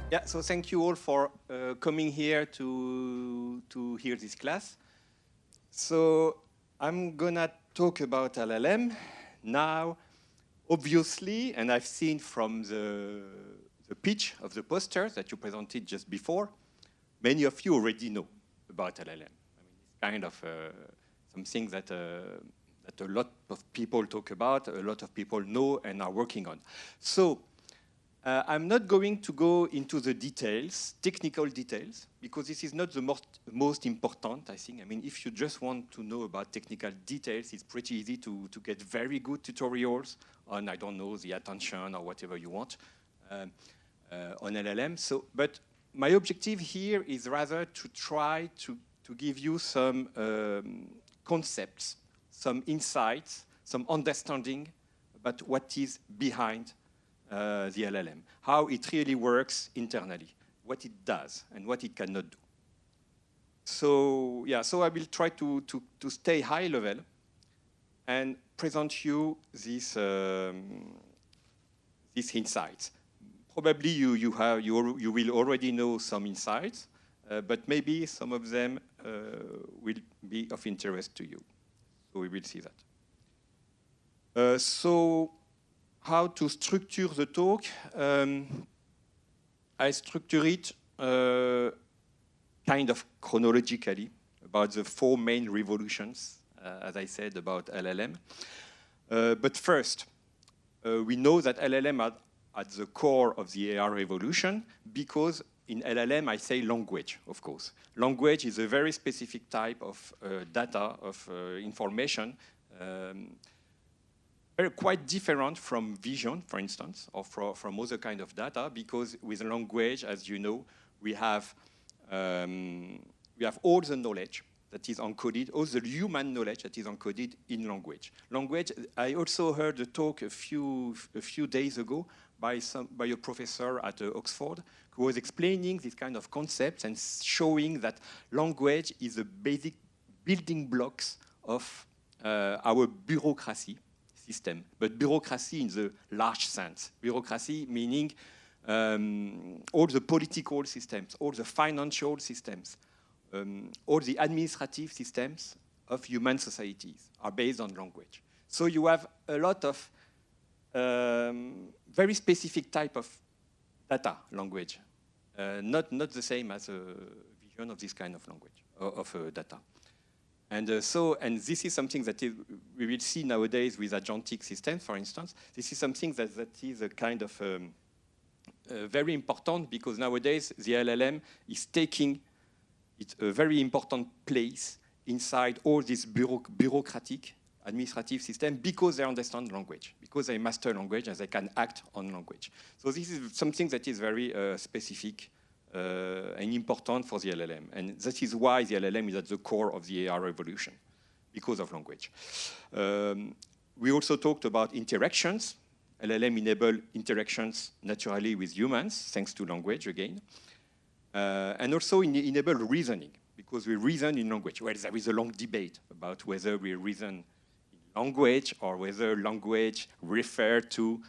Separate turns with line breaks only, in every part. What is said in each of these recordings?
Yeah, so thank you all for coming here to hear this class. So I'm gonna talk about LLM now. Obviously, and I've seen from the pitch of the poster that you presented just before, many of you already know about LLM. I mean, it's kind of something that a lot of people talk about, a lot of people know and are working on. So I'm not going to go into the details, technical details, because this is not the most important, I think. I mean, if you just want to know about technical details, it's pretty easy to get very good tutorials on, I don't know, the attention or whatever you want on LLM. So, but my objective here is rather to try to give you some concepts, some insights, some understanding about what is behind the LLM, how it really works internally, what it does and what it cannot do. So yeah, so I will try to stay high level and present you these insights. Probably you will already know some insights, but maybe some of them will be of interest to you. So we will see that. So how to structure the talk? I structure it kind of chronologically about the 4 main revolutions, as I said, about LLM. But first, we know that LLM are at the core of the AI revolution because in LLM I say language, of course. Language is a very specific type of data, of information, quite different from vision, for instance, or from other kind of data, because with language, as you know, we have all the knowledge that is encoded, all the human knowledge that is encoded in language. Language, I also heard a talk a few days ago by a professor at Oxford who was explaining this kind of concept and showing that language is the basic building blocks of our bureaucracy system, but bureaucracy in the large sense. Bureaucracy meaning all the political systems, all the financial systems, all the administrative systems of human societies are based on language. So you have a lot of very specific type of data language, not the same as a vision of this kind of language, of data. And this is something that we will see nowadays with agentic systems, for instance. This is something that is a kind of very important because nowadays the LLM is taking a very important place inside all this bureaucratic administrative system because they understand language, because they master language and they can act on language. So this is something that is very specific and important for the LLM. And that is why the LLM is at the core of the AI revolution, because of language. We also talked about interactions. LLM enable interactions naturally with humans, thanks to language again. And also enable reasoning, because we reason in language. Well, there is a long debate about whether we reason in language or whether language refers to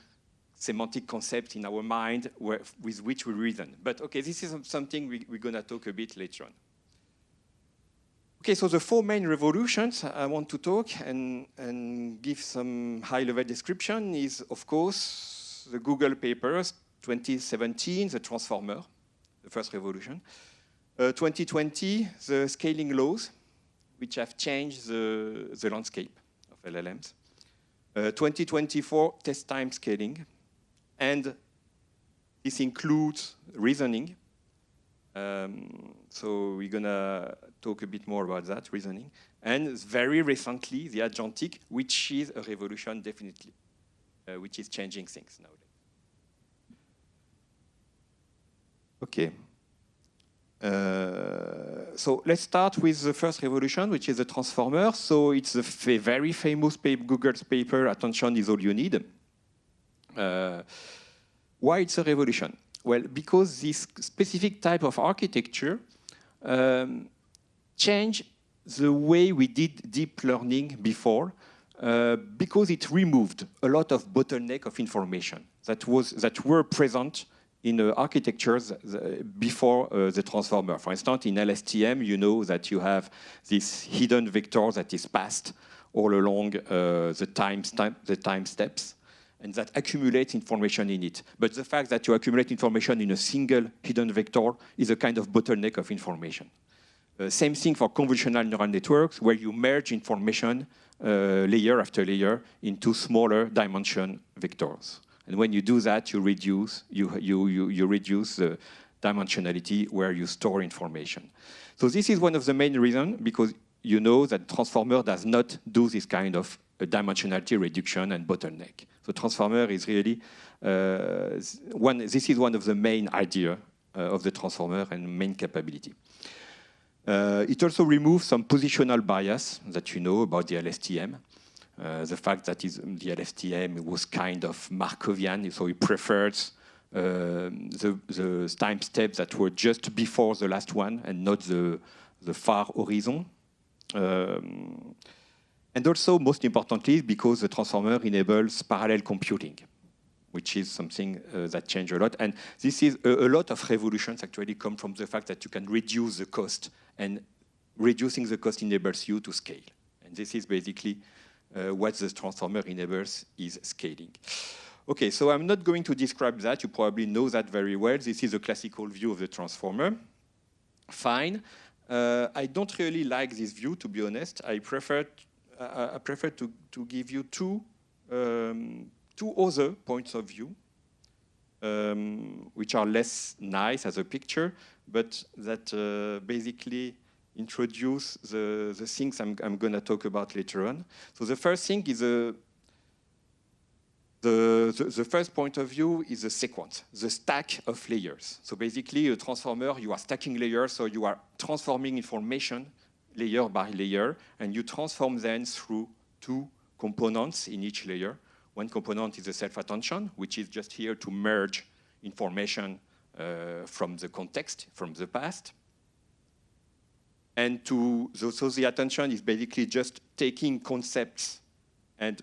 semantic concept in our mind with which we reason. But okay, this is something we're gonna talk a bit later on. Okay, so the 4 main revolutions I want to talk and give some high-level description is, of course, the Google papers, 2017, the transformer, the first revolution. 2020, the scaling laws, which have changed the landscape of LLMs. 2024, test time scaling. And this includes reasoning. So we're gonna talk a bit more about that, reasoning. And very recently, the agentic, which is a revolution definitely, which is changing things nowadays. Okay. So let's start with the first revolution, which is the transformer. So it's a very famous Google's paper, Attention is all you need. Why it's a revolution? Well, because this specific type of architecture changed the way we did deep learning before, because it removed a lot of bottleneck of information that were present in architectures before the transformer. For instance, in LSTM, you know that you have this hidden vector that is passed all along the time steps, and that accumulates information in it. But the fact that you accumulate information in a single hidden vector is a kind of bottleneck of information. Same thing for convolutional neural networks, where you merge information layer after layer into smaller dimension vectors. And when you do that, you reduce the dimensionality where you store information. So this is one of the main reasons, because you know that transformer does not do this kind of dimensionality reduction and bottleneck. So transformer is really this is one of the main ideas of the transformer and main capability. It also removes some positional bias that you know about the LSTM. The fact that the LSTM was kind of Markovian, so it prefers the time steps that were just before the last one and not the far horizon. And also, most importantly, because the transformer enables parallel computing, which is something that changed a lot. And this is a lot of revolutions actually come from the fact that you can reduce the cost, and reducing the cost enables you to scale. And this is basically what the transformer enables is scaling. Okay, so I'm not going to describe that. You probably know that very well. This is a classical view of the transformer. Fine. I don't really like this view, to be honest. I prefer to give you two other points of view, which are less nice as a picture, but that basically introduce the things I'm going to talk about later on. So the first thing is the first point of view is the sequence, the stack of layers. So basically, a transformer, you are stacking layers, so you are transforming information layer by layer, and you transform them through two components in each layer. One component is the self-attention, which is just here to merge information from the context, from the past. And so the attention is basically just taking concepts and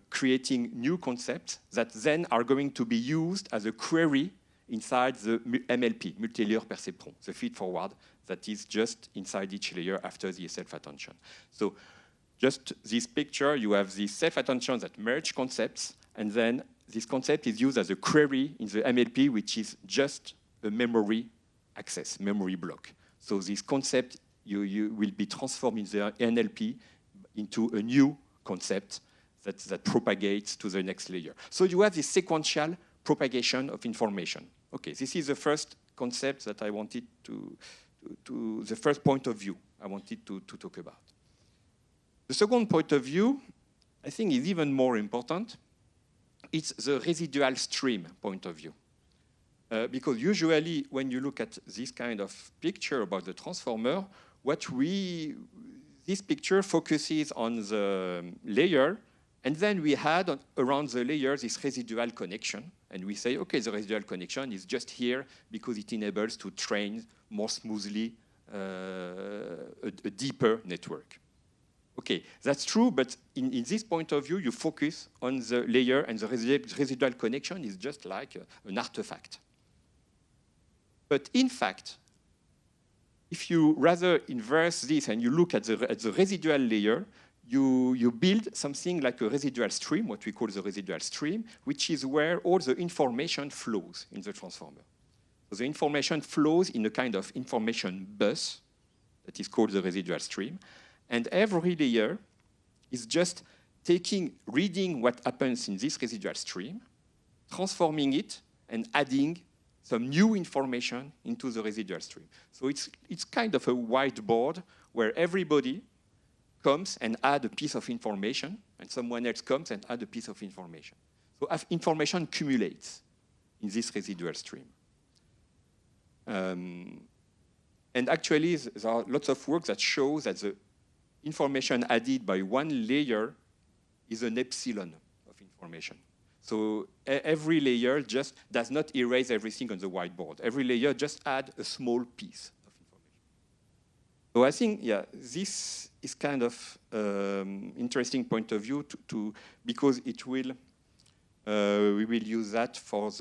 creating new concepts that then are going to be used as a query inside the MLP, multi-layer perceptron, the feed-forward that is just inside each layer after the self-attention. So just this picture, you have the self-attention that merge concepts, and then this concept is used as a query in the MLP, which is just a memory access, memory block. So this concept you will be transformed in the NLP into a new concept that propagates to the next layer. So you have this sequential propagation of information. Okay, this is the first concept that I wanted the first point of view I wanted to talk about. The second point of view, I think, is even more important. It's the residual stream point of view. Because usually when you look at this kind of picture about the transformer, this picture focuses on the layer, and then we had around the layer this residual connection, and we say, okay, the residual connection is just here because it enables to train more smoothly a deeper network. Okay, that's true, but in this point of view, you focus on the layer, and the residual connection is just like an artifact. But in fact, if you rather inverse this and you look at the residual layer, you build something like a residual stream, what we call the residual stream, which is where all the information flows in the transformer. So the information flows in a kind of information bus that is called the residual stream. And every layer is just reading what happens in this residual stream, transforming it, and adding some new information into the residual stream. So it's kind of a whiteboard where everybody comes and adds a piece of information, and someone else comes and adds a piece of information. So information accumulates in this residual stream. And actually, there are lots of work that shows that the information added by one layer is an epsilon of information. So every layer just does not erase everything on the whiteboard. Every layer just adds a small piece of information. So I think, yeah, this is kind of interesting point of view because it will we will use that for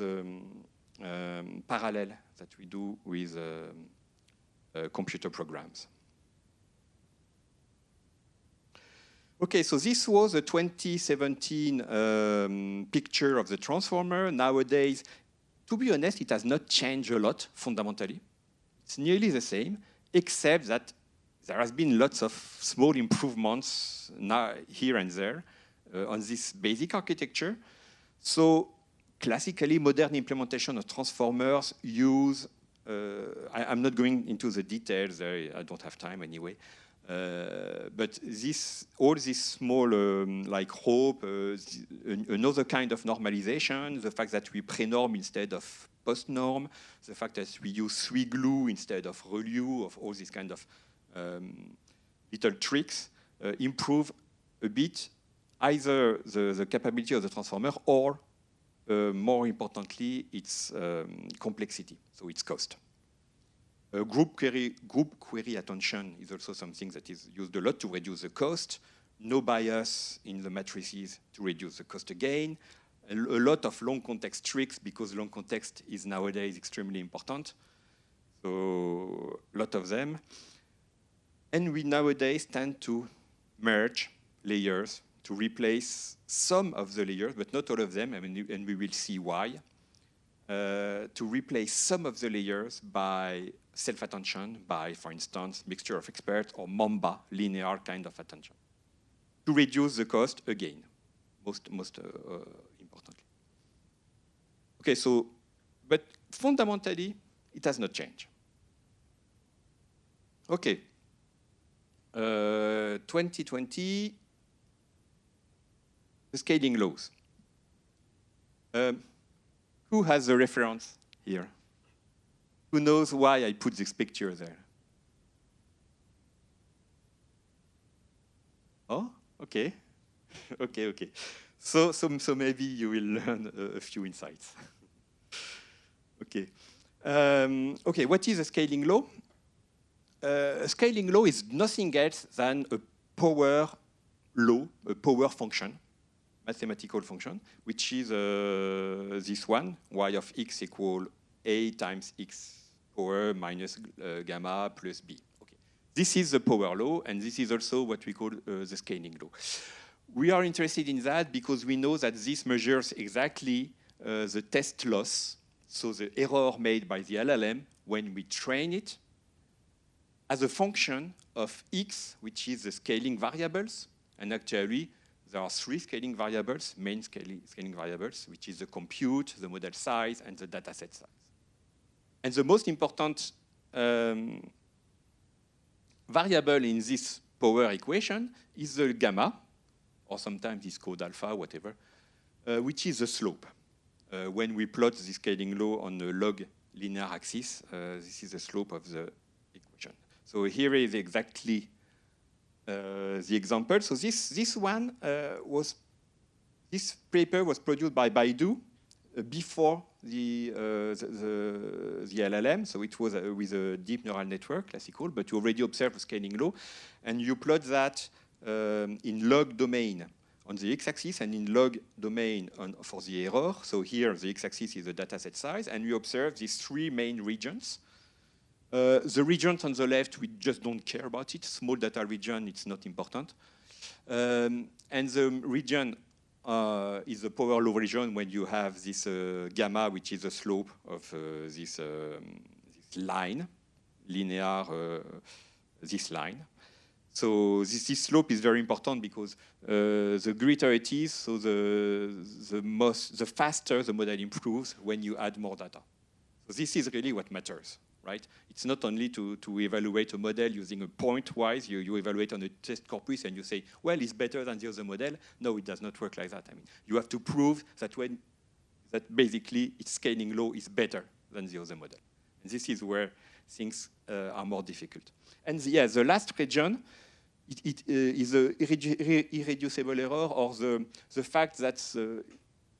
parallel that we do with computer programs. Okay, so this was a 2017 picture of the transformer. Nowadays, to be honest, it has not changed a lot fundamentally. It's nearly the same, except that there has been lots of small improvements now, here and there on this basic architecture. So classically, modern implementation of transformers use, I'm not going into the details, I don't have time anyway, but all these small, like hope, another kind of normalization, the fact that we pre-norm instead of post-norm, the fact that we use SWI-glue instead of ReLU, of all these kind of little tricks, improve a bit either the capability of the transformer or, more importantly, its complexity, so its cost. Group query attention is also something that is used a lot to reduce the cost. No bias in the matrices to reduce the cost again. A lot of long context tricks because long context is nowadays extremely important. So a lot of them. And we nowadays tend to merge layers to replace some of the layers, but not all of them, and we will see why. To replace some of the layers by self-attention, by, for instance, mixture of experts or MAMBA, linear kind of attention, to reduce the cost again, most importantly. Okay, so, but fundamentally, it has not changed. Okay, 2020, the scaling laws. Who has the reference here? Who knows why I put this picture there? Oh, okay. okay. So maybe you will learn a few insights. Okay. Okay, what is a scaling law? A scaling law is nothing else than a power law, a power function, mathematical function, which is this one, y of x equal a times x power minus gamma plus b. Okay. This is the power law, and this is also what we call the scaling law. We are interested in that because we know that this measures exactly the test loss, so the error made by the LLM when we train it as a function of x, which is the scaling variables, and actually there are three scaling variables, main scaling variables, which is the compute, the model size, and the dataset size. And the most important variable in this power equation is the gamma, or sometimes it's called alpha, whatever, which is the slope. When we plot the scaling law on the log linear axis, this is the slope of the equation. So here is exactly the example. So this one this paper was produced by Baidu before the LLM. So it was with a deep neural network, classical, but you already observe the scaling law, and you plot that in log domain on the x-axis and in log domain for the error. So here the x-axis is the dataset size, and you observe these three main regions. The regions on the left, we just don't care about it. Small data region, it's not important. And the region is the power law region when you have this gamma, which is the slope of this line, linear, this line. So this slope is very important because the greater it is, so the faster the model improves when you add more data. So this is really what matters. Right? It's not only to evaluate a model using a point-wise, you evaluate on a test corpus and you say, well, it's better than the other model. No, it does not work like that. I mean, you have to prove that that basically its scaling law is better than the other model. And this is where things are more difficult. And the last region, it is the irreducible error, or the fact that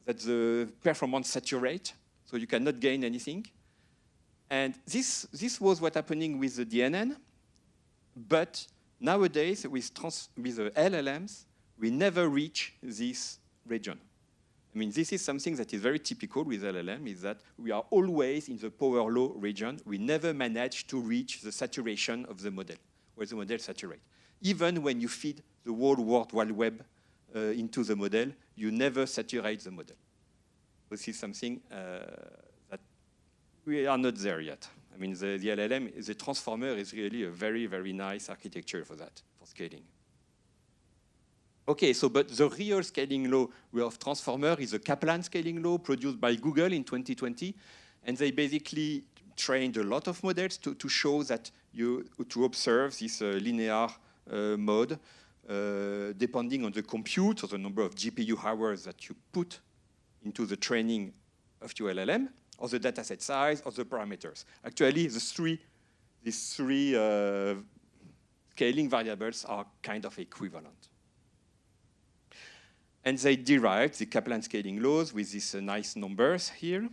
the performance saturates, so you cannot gain anything. And this was what's happening with the DNN, but nowadays with the LLMs, we never reach this region. I mean, this is something that is very typical with LLM, is that we are always in the power law region. We never manage to reach the saturation of the model, where the model saturates. Even when you feed the whole World Wide Web into the model, you never saturate the model. This is something that we are not there yet. I mean, the LLM, the transformer is really a very, very nice architecture for that, for scaling. Okay, so but the real scaling law of transformer is the Kaplan scaling law produced by Google in 2020. And they basically trained a lot of models to show that to observe this linear mode depending on the compute or the number of GPU hours that you put into the training of your LLM, or the dataset size, or the parameters. Actually, these three scaling variables are kind of equivalent. And they derived the Kaplan scaling laws with these nice numbers here.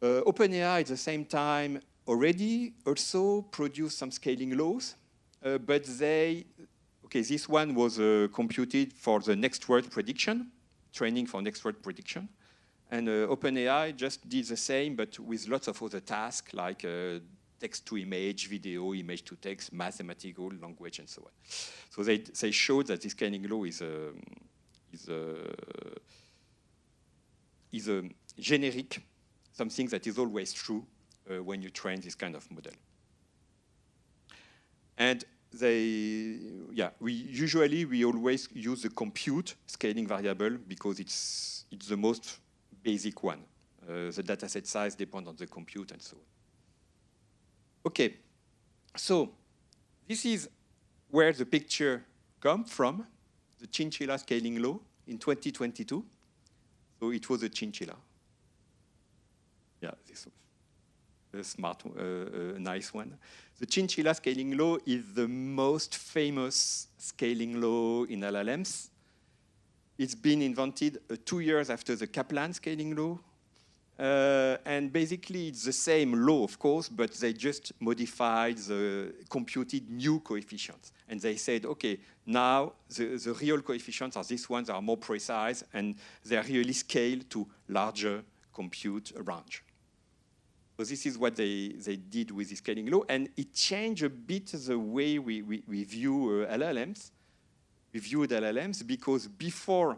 OpenAI at the same time already also produced some scaling laws, but this one was computed for the next word prediction, training for next word prediction. And OpenAI just did the same, but with lots of other tasks like text to image, video, image to text, mathematical language, and so on. So they showed that this scaling law is a generic, something that is always true when you train this kind of model. And we always use the compute scaling variable because it's the most basic one. The dataset size depends on the compute and so on. Okay, so this is where the picture comes from, the chinchilla scaling law in 2022. So it was a chinchilla. Yeah, this was a smart, nice one. The chinchilla scaling law is the most famous scaling law in LLMs. It's been invented 2 years after the Kaplan scaling law. And basically, it's the same law, of course, but they just modified the computed new coefficients. And they said, OK, now the real coefficients are these ones that are more precise, and they are really scaled to larger compute range. So this is what they did with the scaling law. And it changed a bit the way we view LLMs. We viewed LLMs because before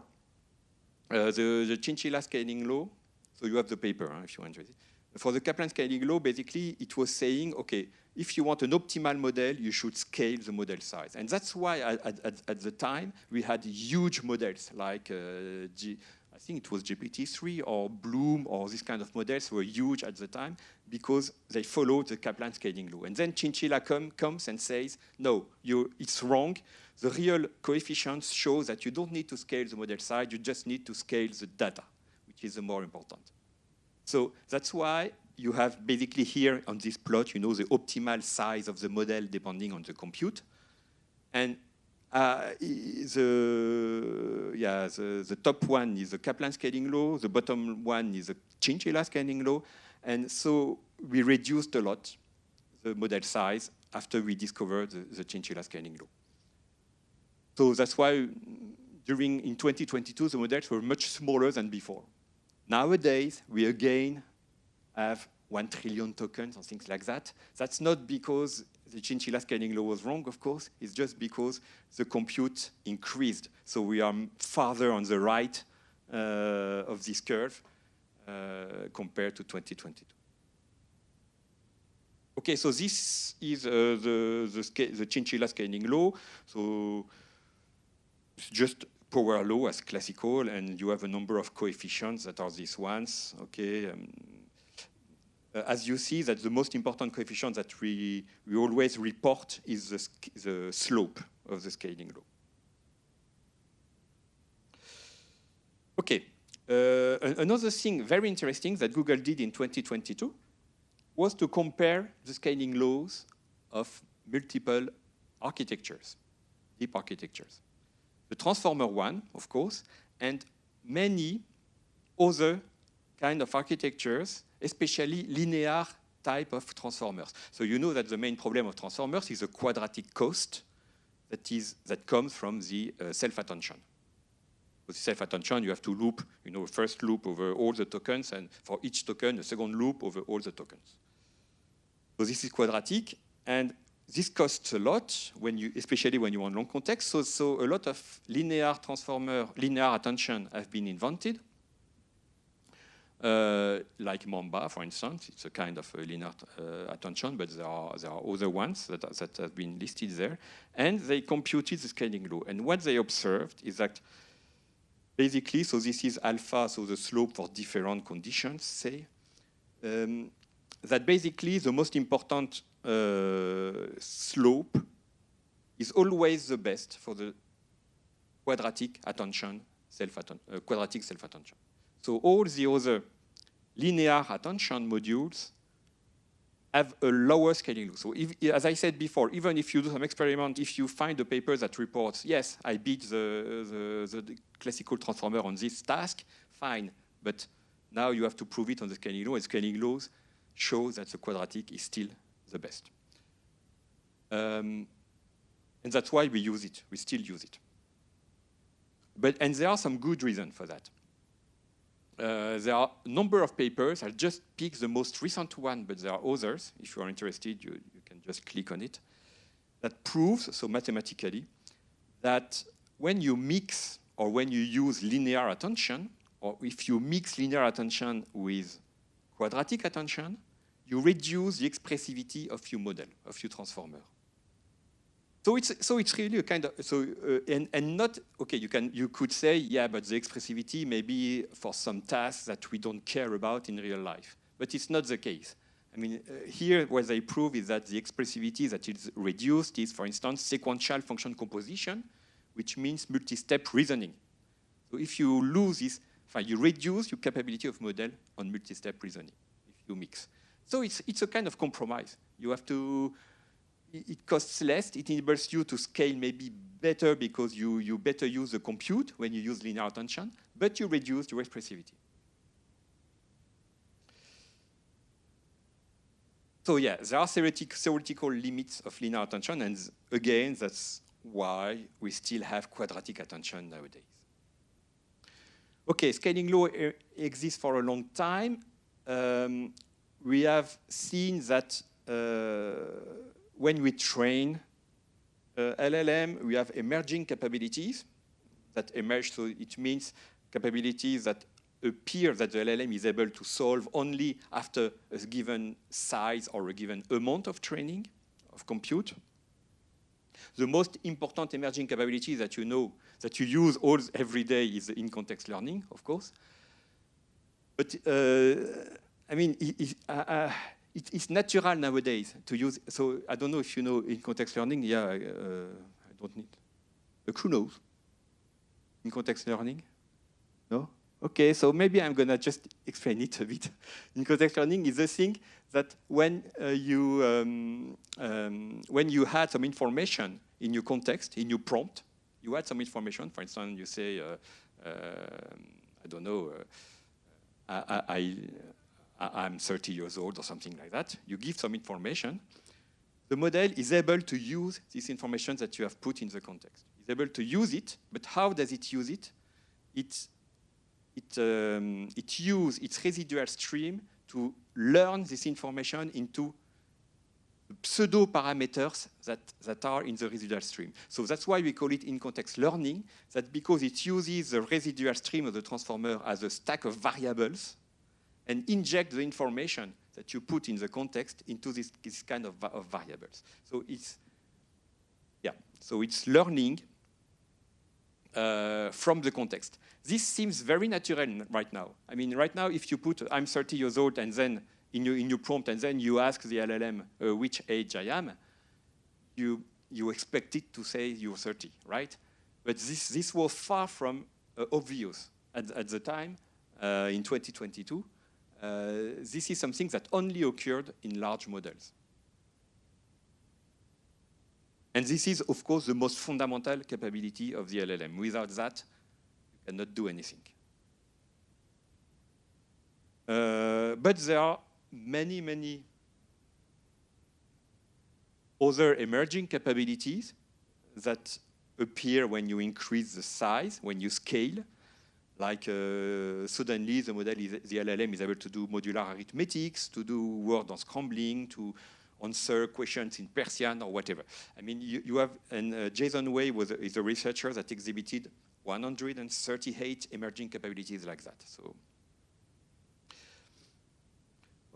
the chinchilla scaling law, so you have the paper if you want to read it. For the Kaplan scaling law, basically, it was saying, OK, if you want an optimal model, you should scale the model size. And that's why at the time, we had huge models like, I think it was GPT-3 or Bloom or this kind of models were huge at the time because they followed the Kaplan scaling law. And then Chinchilla comes and says, no, it's wrong. The real coefficients show that you don't need to scale the model size, you just need to scale the data, which is the more important. So that's why you have basically here on this plot, the optimal size of the model depending on the compute. And the top one is the Kaplan scaling law, the bottom one is the Chinchilla scaling law. And so we reduced a lot the model size after we discovered the Chinchilla scaling law. So that's why in 2022, the models were much smaller than before. Nowadays, we again have 1 trillion tokens or things like that. That's not because the Chinchilla scaling law was wrong, of course. It's just because the compute increased. So we are farther on the right of this curve compared to 2022. Okay, so this is the Chinchilla scaling law. So it's just power law as classical, and you have a number of coefficients that are these ones. Okay. As you see, that the most important coefficient that we always report is the slope of the scaling law. Okay. Another thing very interesting that Google did in 2022 was to compare the scaling laws of multiple architectures, deep architectures. The transformer one, of course, and many other kind of architectures, especially linear type of transformers. So you know that the main problem of transformers is the quadratic cost that comes from the self-attention. For the self-attention, you have to loop, first loop over all the tokens, and for each token, a second loop over all the tokens. So this is quadratic, and this costs a lot, especially when you want long context. So a lot of linear attention have been invented. Like Mamba, for instance, it's a kind of a linear attention, but there are other ones that have been listed there. And they computed the scaling law. And what they observed is that basically, so this is alpha, so the slope for different conditions, say, that basically the most important slope is always the best for the quadratic attention, quadratic self-attention. So all the other linear attention modules have a lower scaling law. So as I said before, even if you do some experiment, if you find a paper that reports, yes, I beat the classical transformer on this task, fine. But now you have to prove it on the scaling law, and scaling laws show that the quadratic is still the best. And that's why we use it. We still use it. And there are some good reasons for that. There are a number of papers. I'll just pick the most recent one, but there are others. If you are interested, you can just click on it. That proves, so mathematically, that when you mix or when you use linear attention, or if you mix linear attention with quadratic attention, you reduce the expressivity of your model, of your transformer. So it's really a kind of and not okay. You could say, yeah, but the expressivity may be for some tasks that we don't care about in real life, but it's not the case. I mean, here what they prove is that the expressivity that is reduced is, for instance, sequential function composition, which means multi-step reasoning. So if you lose this, you reduce your capability of model on multi-step reasoning if you mix. So it's a kind of compromise. You have to. It costs less. It enables you to scale maybe better because you better use the compute when you use linear attention, but you reduce your expressivity. So yeah, there are theoretical limits of linear attention, and again, that's why we still have quadratic attention nowadays. Okay, scaling law exists for a long time. We have seen that when we train LLM, we have emerging capabilities that emerge. So it means capabilities that appear that the LLM is able to solve only after a given size or a given amount of training, of compute. The most important emerging capability that you know, that you use every day is in-context learning, of course. But I mean, it's natural nowadays to use. So I don't know if you know in-context learning. Yeah, I don't need. Who knows? In-context learning? No? Okay, so maybe I'm gonna just explain it a bit. In-context learning is the thing that when you had some information in your context, in your prompt, you had some information. For instance, you say, I don't know, I'm 30 years old or something like that. You give some information. The model is able to use this information that you have put in the context. It's able to use it, but how does it use it? It uses its residual stream to learn this information into pseudo parameters that are in the residual stream. So that's why we call it in-context learning, that because it uses the residual stream of the transformer as a stack of variables and inject the information that you put in the context into this kind of variables. So it's learning from the context. This seems very natural right now. I mean, right now, if you put I'm 30 years old and then in your prompt and then you ask the LLM which age I am, you expect it to say you're 30, right? But this was far from obvious at the time in 2022. This is something that only occurred in large models. And this is, of course, the most fundamental capability of the LLM. Without that, you cannot do anything. But there are many, many other emerging capabilities that appear when you increase the size, when you scale. Like suddenly the model, the LLM is able to do modular arithmetics, to do word unscrambling, to answer questions in Persian or whatever. I mean, you have, and Jason Way is a researcher that exhibited 138 emerging capabilities like that. So,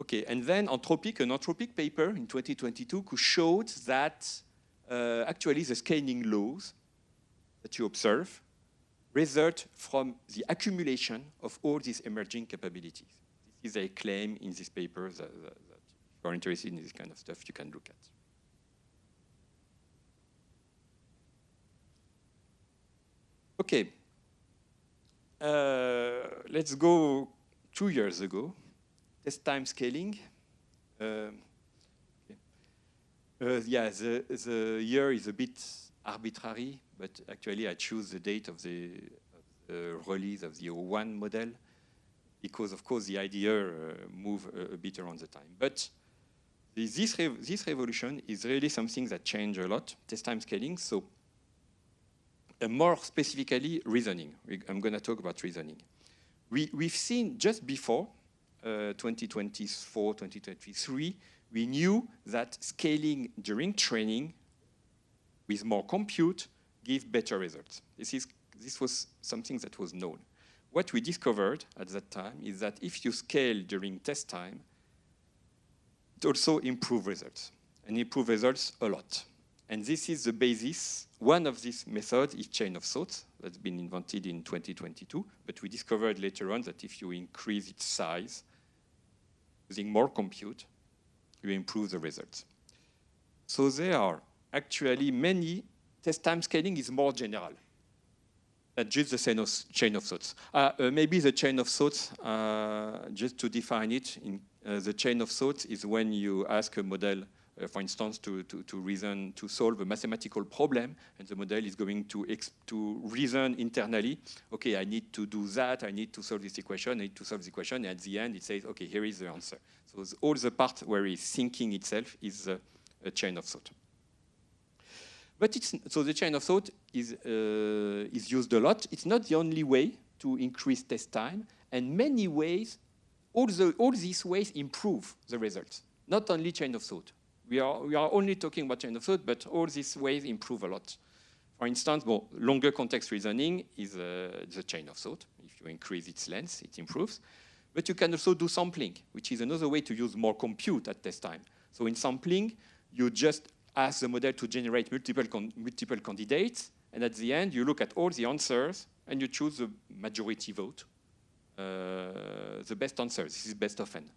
okay, and then Anthropic, an Anthropic paper in 2022 showed that actually the scaling laws that you observe result from the accumulation of all these emerging capabilities. This is a claim in this paper that if you are interested in this kind of stuff, you can look at. Okay, let's go 2 years ago. Test time scaling. Yeah, the year is a bit arbitrary, but actually I choose the date of the release of the 01 model because, of course, the idea move a bit around the time. But this revolution is really something that changed a lot, test time scaling. So more specifically, reasoning. I'm going to talk about reasoning. We've seen just before 2024, 2023, we knew that scaling during training with more compute gives better results. This was something that was known. What we discovered at that time is that if you scale during test time, it also improves results, and improve results a lot. And this is the basis. One of these methods is chain of thought that's been invented in 2022, but we discovered later on that if you increase its size, using more compute, you improve the results. So there are actually many. Test time scaling is more general than just the chain of thoughts. Maybe the chain of thoughts, just to define it, the chain of thoughts is when you ask a model, for instance, to reason, to solve a mathematical problem, and the model is going to reason internally. Okay, I need to do that. I need to solve this equation. I need to solve the equation. And at the end, it says, okay, here is the answer. So all the part where it's thinking itself is a chain of thought. But so the chain of thought is used a lot. It's not the only way to increase test time, and many ways, all these ways improve the results. Not only chain of thought. We are only talking about chain of thought, but all these ways improve a lot. For instance, longer context reasoning is the chain of thought. If you increase its length, it improves. But you can also do sampling, which is another way to use more compute at test time. So in sampling, you just ask the model to generate multiple candidates, and at the end, you look at all the answers, and you choose the majority vote, the best answer. This is best of n.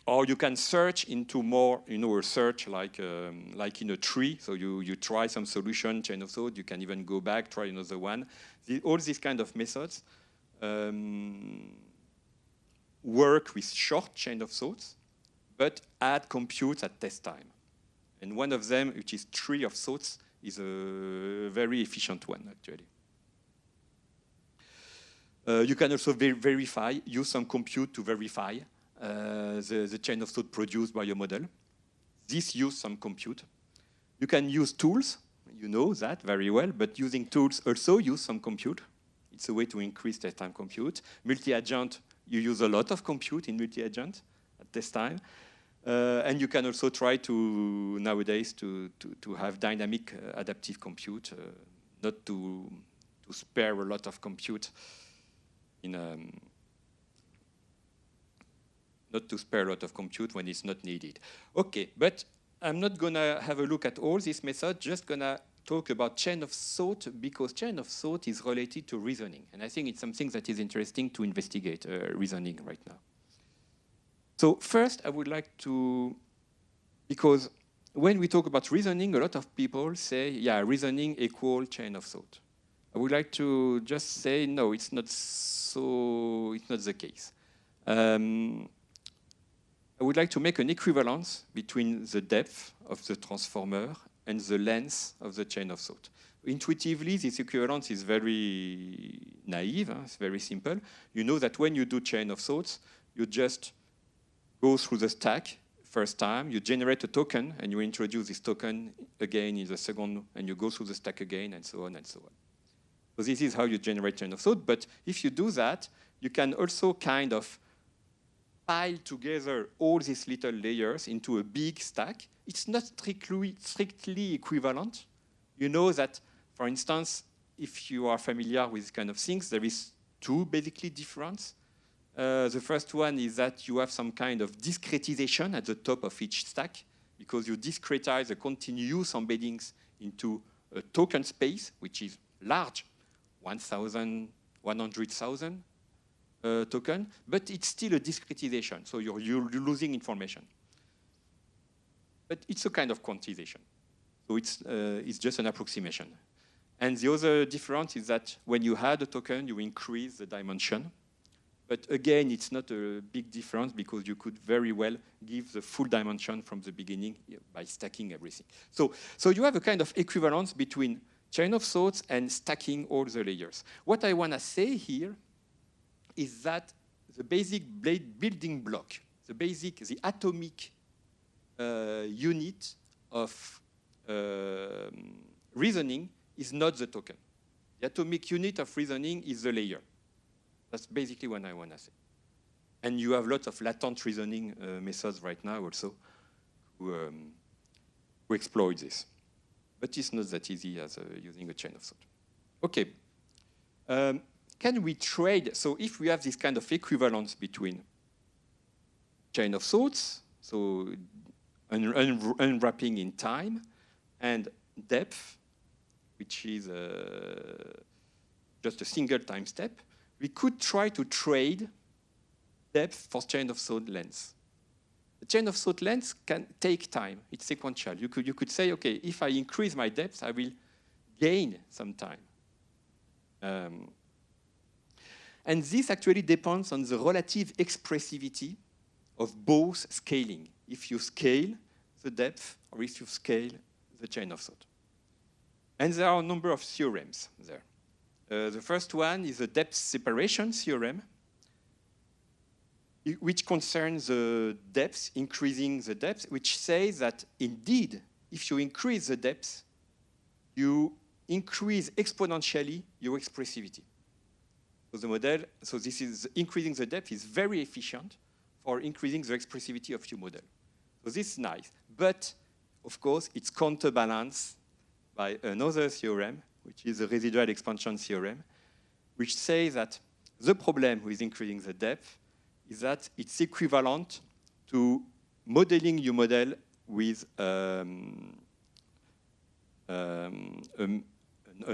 Or you can search into more, a search like in a tree. So you try some solution, chain of thought. You can even go back, try another one. All these kind of methods work with short chain of thoughts, but add compute at test time. And one of them, which is tree of thoughts, is a very efficient one, actually. You can also use some compute to verify the chain of thought produced by your model. This uses some compute. You can use tools, you know that very well, but using tools also use some compute. It's a way to increase test time compute. Multi-agent, you use a lot of compute in multi-agent at test time. And you can also try to, nowadays, to have dynamic adaptive compute, not to spare a lot of compute not to spare a lot of compute when it's not needed. Okay, but I'm not gonna have a look at all these methods, just gonna talk about chain of thought, because chain of thought is related to reasoning. And I think it's something that is interesting to investigate, reasoning right now. So first, I would like to, because when we talk about reasoning, a lot of people say, yeah, reasoning equals chain of thought. I would like to just say, no, it's not the case. I would like to make an equivalence between the depth of the transformer and the length of the chain of thought. Intuitively, this equivalence is very naive, it's very simple. You know that when you do chain of thoughts, you just go through the stack first time, you generate a token, and you introduce this token again in the second, and you go through the stack again, and so on and so on. So this is how you generate chain of thought. But if you do that, you can also kind of pile together all these little layers into a big stack. It's not strictly equivalent. You know that, for instance, if you are familiar with these kind of things, there is two basically differences. The first one is that you have some kind of discretization at the top of each stack because you discretize the continuous embeddings into a token space, which is large, 1,000, 100,000 token, but it's still a discretization, so you're losing information. But it's a kind of quantization, so it's just an approximation. And the other difference is that when you add a token, you increase the dimension. But again, it's not a big difference because you could very well give the full dimension from the beginning by stacking everything. So you have a kind of equivalence between chain of thoughts and stacking all the layers. What I want to say here is that the basic building block, the atomic unit of reasoning is not the token. The atomic unit of reasoning is the layer. That's basically what I want to say. And you have lots of latent reasoning methods right now also who exploit this. But it's not that easy as using a chain of thought. OK. Can we trade? So if we have this kind of equivalence between chain of thoughts, so unwrapping in time, and depth, which is just a single time step, we could try to trade depth for chain of thought length. The chain of thought length can take time. It's sequential. You could say, OK, if I increase my depth, I will gain some time. And this actually depends on the relative expressivity of both scaling. If you scale the depth or if you scale the chain of thought. And there are a number of theorems there. The first one is the depth separation theorem, which concerns the depth, increasing the depth, which says that indeed, if you increase the depth, you increase exponentially your expressivity. So the model, so this is increasing the depth is very efficient for increasing the expressivity of your model. So this is nice, but of course it's counterbalanced by another theorem, which is the residual expansion theorem, which says that the problem with increasing the depth is that it's equivalent to modeling your model with an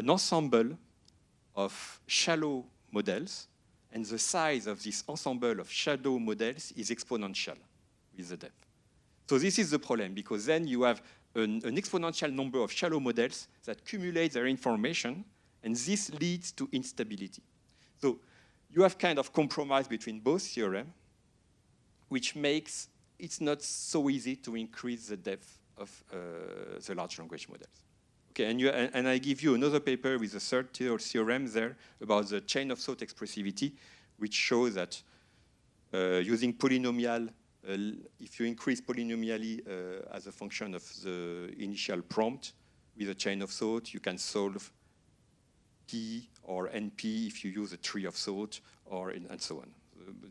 ensemble of shallow models, and the size of this ensemble of shallow models is exponential with the depth. So this is the problem, because then you have an exponential number of shallow models that cumulate their information, and this leads to instability. So you have kind of compromise between both theorems, which makes it's not so easy to increase the depth of the large language models. Okay, and I give you another paper with a third theorem there about the chain of thought expressivity, which shows that using polynomial, if you increase polynomially as a function of the initial prompt with a chain of thought, you can solve P or NP if you use a tree of thought, and so on.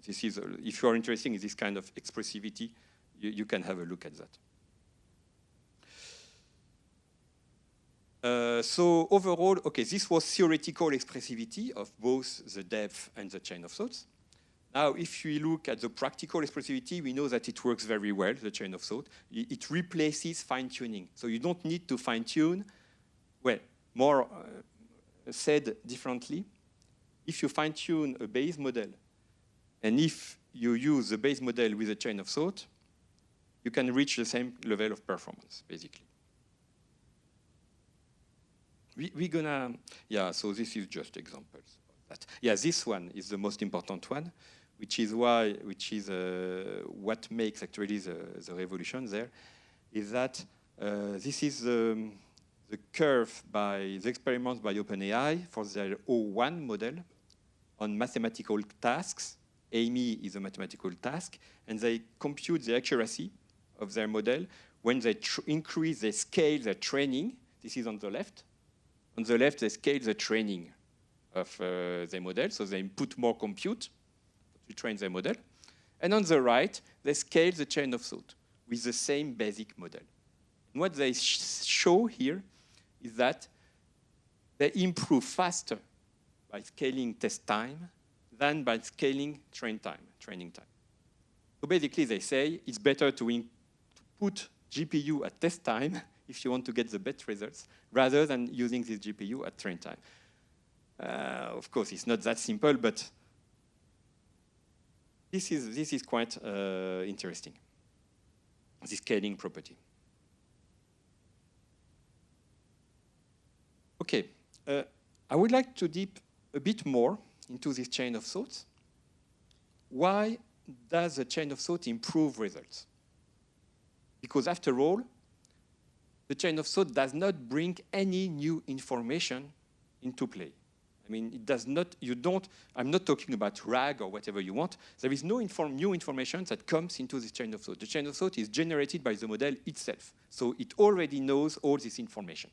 This is, if you are interested in this kind of expressivity, you can have a look at that. So overall, okay, this was theoretical expressivity of both the depth and the chain of thoughts. Now, if we look at the practical expressivity, we know that it works very well, the chain of thought. It replaces fine-tuning. So you don't need to fine-tune. Well, more said differently, if you fine-tune a base model, and if you use the base model with a chain of thought, you can reach the same level of performance, basically. We're gonna, yeah, so this is just examples of that. Yeah, this one is the most important one, which is what makes actually the revolution there, is that this is the curve by the experiments by OpenAI for their O1 model on mathematical tasks. Amy is a mathematical task, and they compute the accuracy of their model when they increase, they scale their training. This is on the left. On the left, they scale the training of their model, so they put more compute to train their model. And on the right, they scale the chain of thought with the same basic model. And what they show here is that they improve faster by scaling test time than by scaling training time. So basically, they say it's better to put GPU at test time if you want to get the best results, rather than using this GPU at train time. Of course, it's not that simple, but this is quite interesting, this scaling property. Okay, I would like to deep a bit more into this chain of thoughts. Why does the chain of thought improve results? Because after all, the chain of thought does not bring any new information into play. I mean, it does not, I'm not talking about RAG or whatever you want. There is no new information that comes into this chain of thought. The chain of thought is generated by the model itself. So it already knows all this information.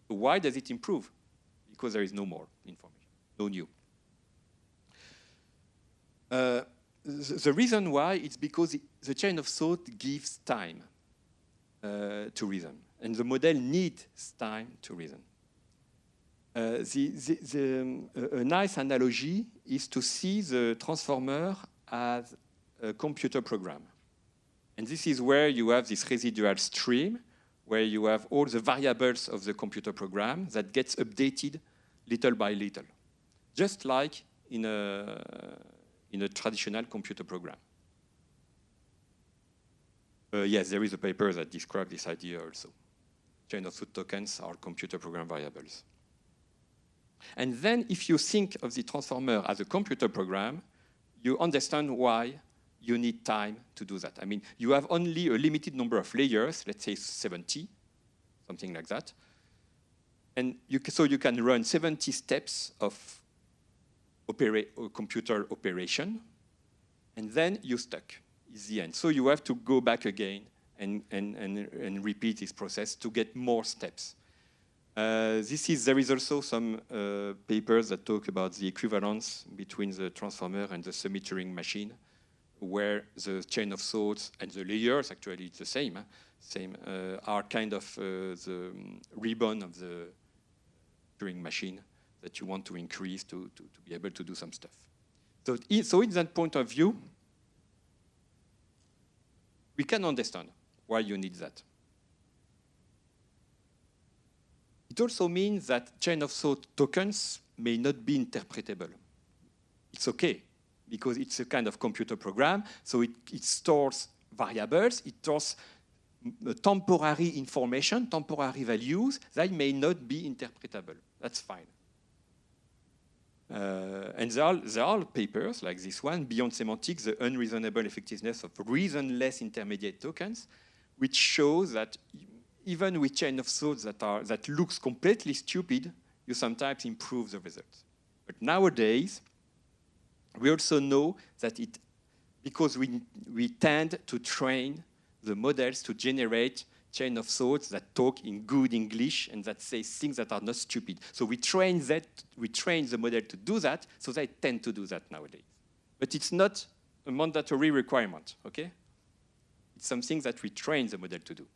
So why does it improve? Because there is no more information, no new. The reason why is because the chain of thought gives time to reason, and the model needs time to reason. A nice analogy is to see the transformer as a computer program. And this is where you have this residual stream, where you have all the variables of the computer program that gets updated little by little, just like in a traditional computer program. Yes, there is a paper that describes this idea also. Chain of thought tokens are computer program variables. And then if you think of the transformer as a computer program, you understand why you need time to do that. I mean, you have only a limited number of layers, let's say 70, something like that. And so you can run 70 steps of computer operation, and then you're stuck. Is the end. So you have to go back again and repeat this process to get more steps. There is also some papers that talk about the equivalence between the transformer and the semi-Turing machine, where the chain of thoughts and the layers, actually it's the same, are kind of the ribbon of the Turing machine that you want to increase to be able to do some stuff. So in that point of view, we can understand why you need that. It also means that chain of thought tokens may not be interpretable. It's okay, because it's a kind of computer program, so it stores variables, it stores temporary information, temporary values that may not be interpretable. That's fine. And there are papers like this one, Beyond Semantics, the unreasonable effectiveness of reasonless intermediate tokens, which shows that even with chain of thoughts that looks completely stupid, you sometimes improve the results. But nowadays, we also know that because we tend to train the models to generate chain of thoughts that talk in good English and that say things that are not stupid. So we train the model to do that, so they tend to do that nowadays. But it's not a mandatory requirement, okay? It's something that we train the model to do.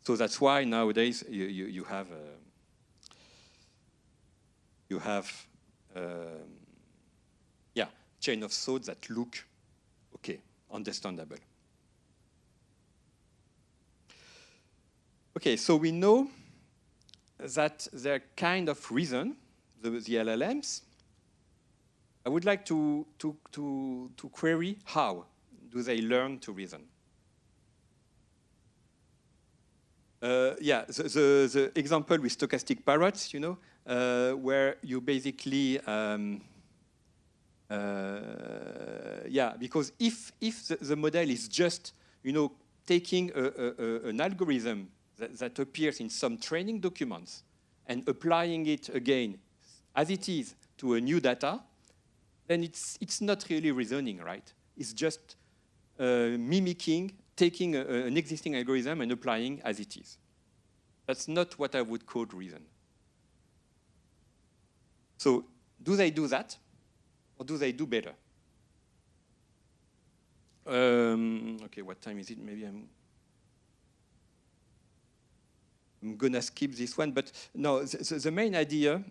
So that's why nowadays you have chain of thoughts that look okay, understandable. Okay, so we know that they're kind of reason, the LLMs. I would like to query how do they learn to reason. The example with stochastic parrots, you know, where you basically, because if the model is just, you know, taking an algorithm that appears in some training documents and applying it again as it is to a new data, then it's not really reasoning, right? It's just mimicking, taking an existing algorithm and applying as it is. That's not what I would call reason. So do they do that, or do they do better? Okay, what time is it? Maybe I'm gonna skip this one, but no, the main idea,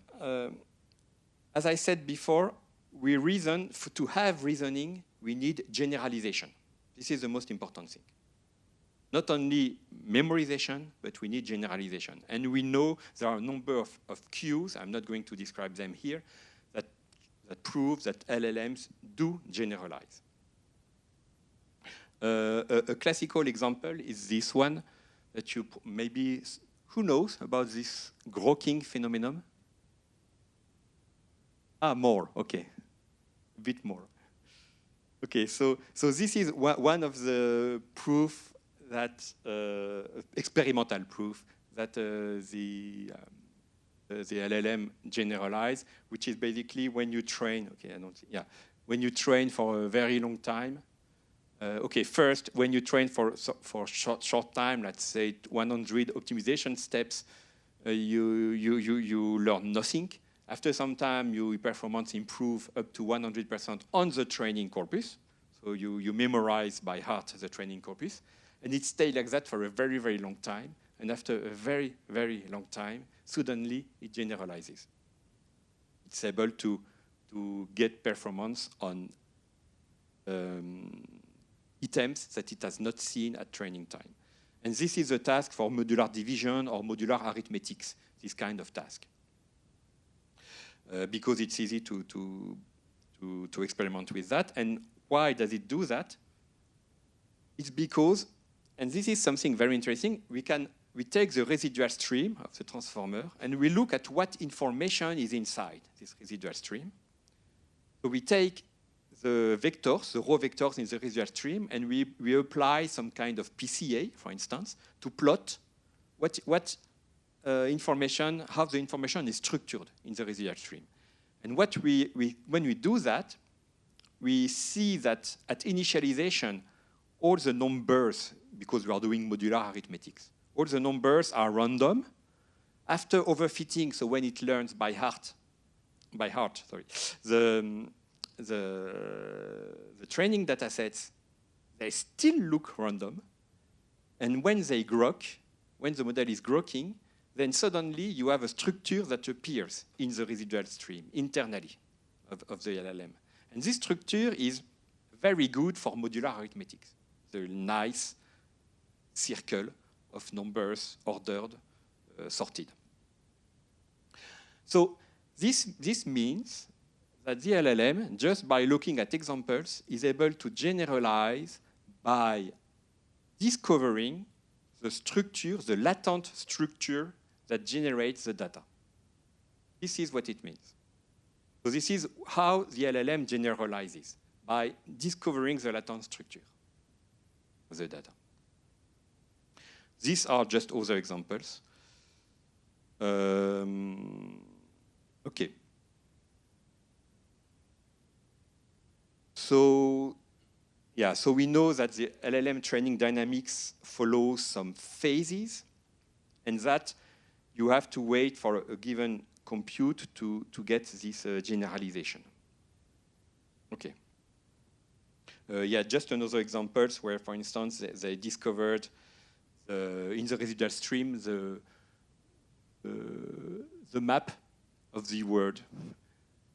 as I said before, we reason, to have reasoning, we need generalization. This is the most important thing. Not only memorization, but we need generalization. And we know there are a number of cues, I'm not going to describe them here, that prove that LLMs do generalize. A classical example is this one that you maybe, who knows about this grokking phenomenon? Ah, more, okay, a bit more. Okay, so this is one of the proof that, experimental proof that the LLM generalize, which is basically when you train, okay, I don't see, yeah, when you train for a very long time, okay, first, when you train for short time, let's say 100 optimization steps, you learn nothing. After some time, your performance improve up to 100% on the training corpus. So you memorize by heart the training corpus. And it stays like that for a very, very long time. And after a very, very long time, suddenly it generalizes. It's able to get performance on items that it has not seen at training time. And this is a task for modular division or modular arithmetics, this kind of task. Because it's easy to experiment with that. And why does it do that? It's because, and this is something very interesting, we take the residual stream of the transformer and we look at what information is inside this residual stream. So we take the vectors, the raw vectors in the residual stream, and we apply some kind of PCA, for instance, to plot what information, how the information is structured in the residual stream. And when we do that, we see that at initialization, all the numbers, because we are doing modular arithmetics, all the numbers are random. After overfitting, so when it learns by heart, the training data sets, they still look random. And when they grok, when the model is groking, then suddenly you have a structure that appears in the residual stream internally of the LLM. And this structure is very good for modular arithmetics. The nice circle of numbers ordered, sorted. So this means that the LLM, just by looking at examples, is able to generalize by discovering the structure, the latent structure that generates the data. This is what it means. So this is how the LLM generalizes, by discovering the latent structure of the data. These are just other examples. Okay. So, yeah, so we know that the LLM training dynamics follows some phases, and that you have to wait for a given compute to get this generalization. Okay. Yeah, just another examples where, for instance, they discovered in the residual stream the map of the word,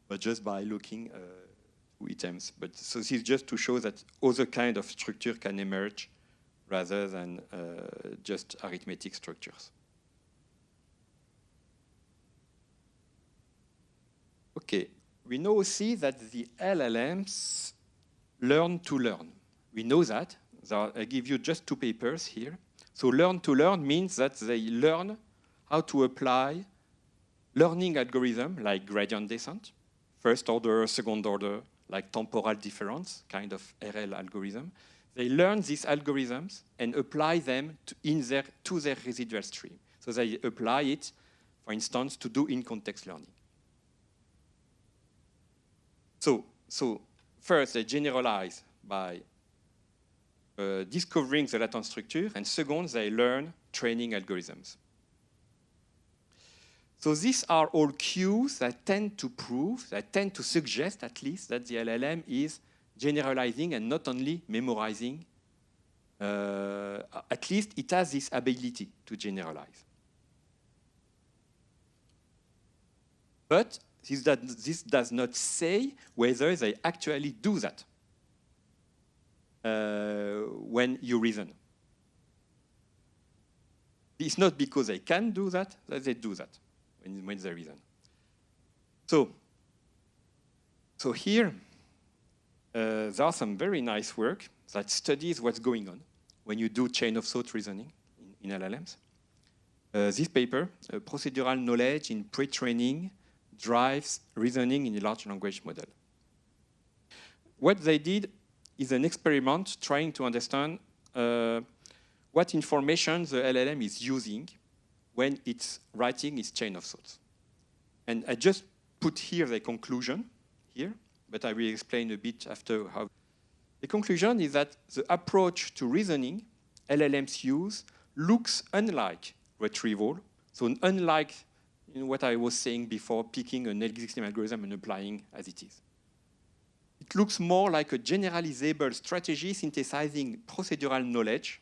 but just by looking to items. But so this is just to show that other kind of structure can emerge rather than just arithmetic structures. Okay, we now see that the LLMs learn to learn. We know that. I give you just 2 papers here. So learn to learn means that they learn how to apply learning algorithm like gradient descent, first order, second order, like temporal difference, kind of RL algorithm. They learn these algorithms and apply them to their residual stream. So they apply it, for instance, to do in-context learning. So first, they generalize by discovering the latent structure, and second, they learn training algorithms. So these are all cues that tend to prove, that tend to suggest at least that the LLM is generalizing and not only memorizing. At least it has this ability to generalize. But this does not say whether they actually do that when you reason. It's not because they can do that they do that when they reason. So here, there are some very nice work that studies what's going on when you do chain of thought reasoning in LLMs. This paper, Procedural Knowledge in Pre-Training Drives Reasoning in a Large Language Model. What they did is an experiment trying to understand what information the LLM is using when it's writing its chain of thoughts. And I just put here the conclusion here, but I will explain a bit after how. The conclusion is that the approach to reasoning LLMs use looks unlike retrieval, so unlike what I was saying before, picking an existing algorithm and applying as it is. It looks more like a generalizable strategy synthesizing procedural knowledge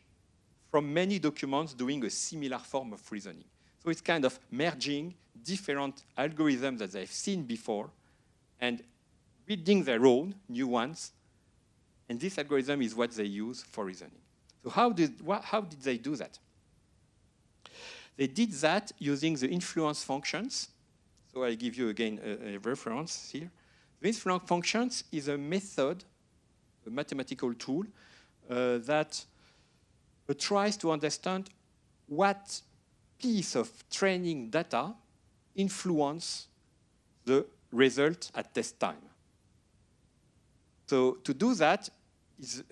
from many documents doing a similar form of reasoning. So it's kind of merging different algorithms that they've seen before and building their own new ones. And this algorithm is what they use for reasoning. So how did they do that? They did that using the influence functions. So I give you again a reference here. The influence functions is a method, a mathematical tool that tries to understand what piece of training data influence the result at test time. So to do that,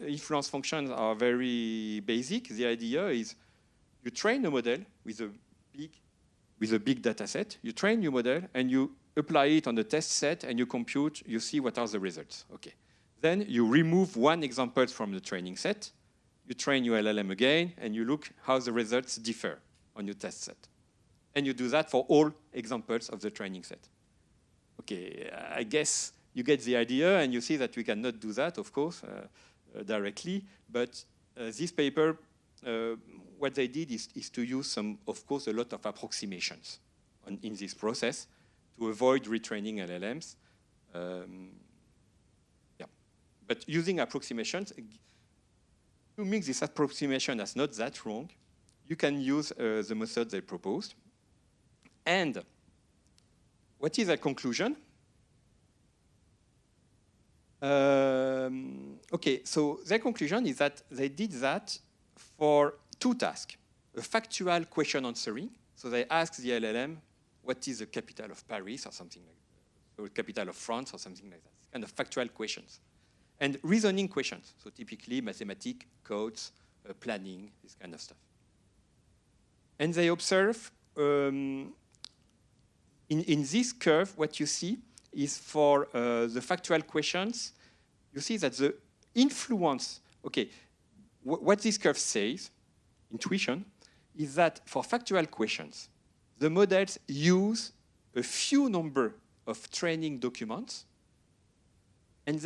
influence functions are very basic. The idea is you train a model with a big data set. You train your model and you apply it on the test set and you compute, you see what are the results. Okay. Then you remove one example from the training set. You train your LLM again and you look how the results differ on your test set. And you do that for all examples of the training set. Okay, I guess you get the idea and you see that we cannot do that, of course, directly. But this paper, what they did is to use of course, a lot of approximations in this process to avoid retraining LLMs. Yeah. But using approximations, to make this approximation as not that wrong, you can use the method they proposed. And what is the conclusion? Okay, so their conclusion is that they did that for two tasks. A factual question answering. So they asked the LLM, what is the capital of Paris or something like that, or capital of France or something like that. Kind of factual questions. And reasoning questions. So typically mathematics, codes, planning, this kind of stuff. And they observe, in this curve, what you see is for the factual questions, you see that the influence, okay, what this curve says, intuition, is that for factual questions, the models use a few number of training documents, and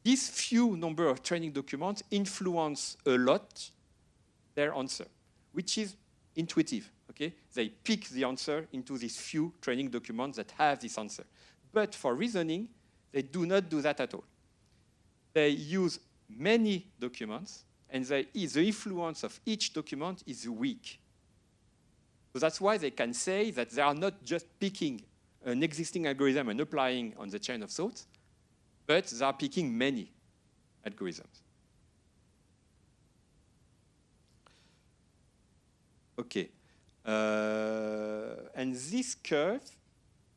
these few number of training documents influence a lot their answer, which is intuitive, okay? They pick the answer into these few training documents that have this answer. But for reasoning, they do not do that at all. They use many documents, and the influence of each document is weak. So that's why they can say that they are not just picking an existing algorithm and applying on the chain of thought, but they are picking many algorithms. Okay. And this curve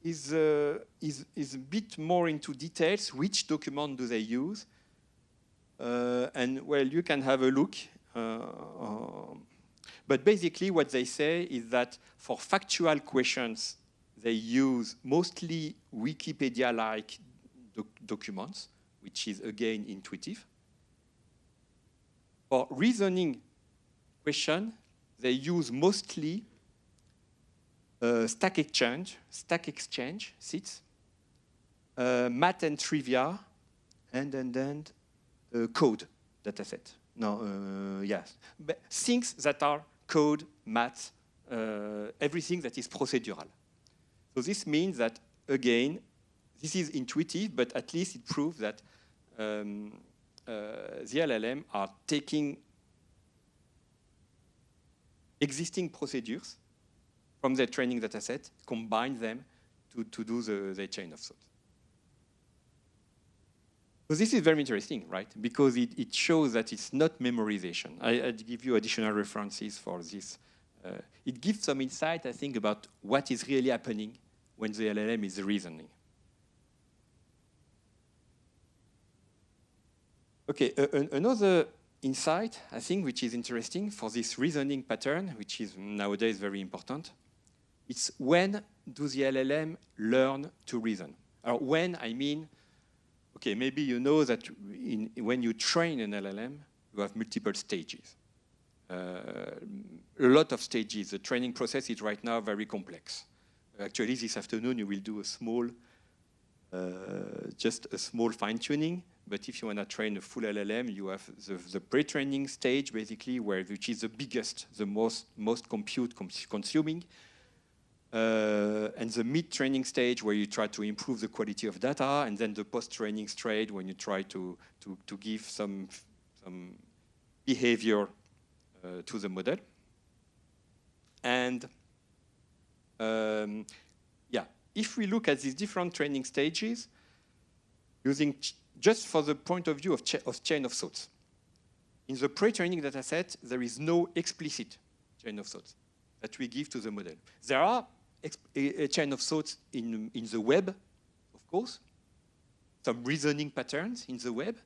is a bit more into details. Which document do they use? And well, you can have a look. But basically what they say is that for factual questions, they use mostly Wikipedia-like documents, which is again intuitive. For reasoning question, they use mostly stack exchange seats, math and trivia, and then code dataset. No, yes, but things that are code, math, everything that is procedural. So this means that, again, this is intuitive, but at least it proves that the LLM are taking existing procedures from their training dataset, combine them to do the chain of thought. So this is very interesting, right? Because it shows that it's not memorization. I'd give you additional references for this. It gives some insight, I think, about what is really happening when the LLM is reasoning. Okay, another insight, I think, which is interesting for this reasoning pattern, which is nowadays very important, it's when do the LLM learn to reason? When, I mean, okay, maybe you know that when you train an LLM, you have multiple stages. A lot of stages. The training process is right now very complex. Actually, this afternoon you will do a small, just a small fine-tuning. But if you want to train a full LLM, you have the pre-training stage, basically, which is the biggest, the most compute consuming. And the mid-training stage where you try to improve the quality of data, and then the post-training stage when you try to give some behavior to the model. And yeah, if we look at these different training stages, using just for the point of view of chain of thoughts, in the pre-training dataset, there is no explicit chain of thoughts that we give to the model. There are a chain of thoughts in the web, of course, some reasoning patterns in the web,